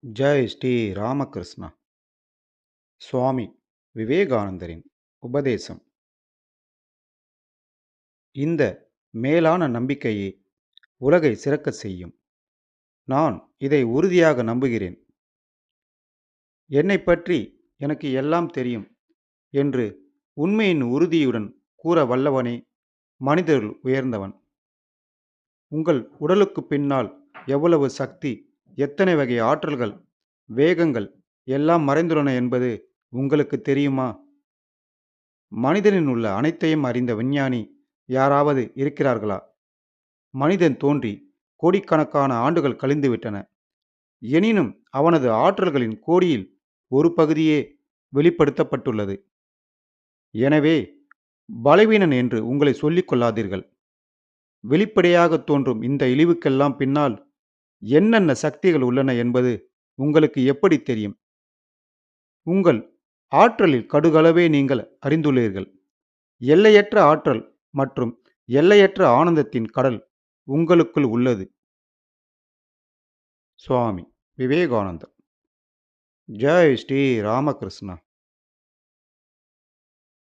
ஜெய் ஸ்ரீ ராமகிருஷ்ணா. சுவாமி விவேகானந்தரின் உபதேசம். இந்த மேலான நம்பிக்கையே உலகை சிறக்கச் செய்யும். நான் இதை உறுதியாக நம்புகிறேன். என்னைப் பற்றி எனக்கு எல்லாம் தெரியும் என்று உண்மையின் உறுதியுடன் கூற வல்லவனே மனிதருள் உயர்ந்தவன். உங்கள் உடலுக்குப் பின்னால் எவ்வளவு சக்தி, எத்தனை வகை ஆற்றல்கள், வேகங்கள் எல்லாம் மறைந்துள்ளன என்பது உங்களுக்குத் தெரியுமா? மனிதனில் உள்ள அனைத்தையும் அறிந்த விஞ்ஞானி யாராவது இருக்கிறார்களா? மனிதன் தோன்றி கோடிக்கணக்கான ஆண்டுகள் கழிந்துவிட்டன. எனினும் அவனது ஆற்றல்களின் கோடியில் ஒரு பகுதியே வெளிப்படுத்தப்பட்டுள்ளது. எனவே பலவீனன் என்று உங்களை சொல்லிக் கொள்ளாதீர்கள். வெளிப்படையாகத் தோன்றும் இந்த இழிவுக்கெல்லாம் பின்னால் என்னென்ன சக்திகள் உள்ளன என்பது உங்களுக்கு எப்படி தெரியும்? உங்கள் ஆற்றலில் கடுகளவே நீங்கள் அறிந்துள்ளீர்கள். எல்லையற்ற ஆற்றல் மற்றும் எல்லையற்ற ஆனந்தத்தின் கடல் உங்களுக்குள் உள்ளது. சுவாமி விவேகானந்தர். ஜெய் ஸ்ரீ ராமகிருஷ்ணா.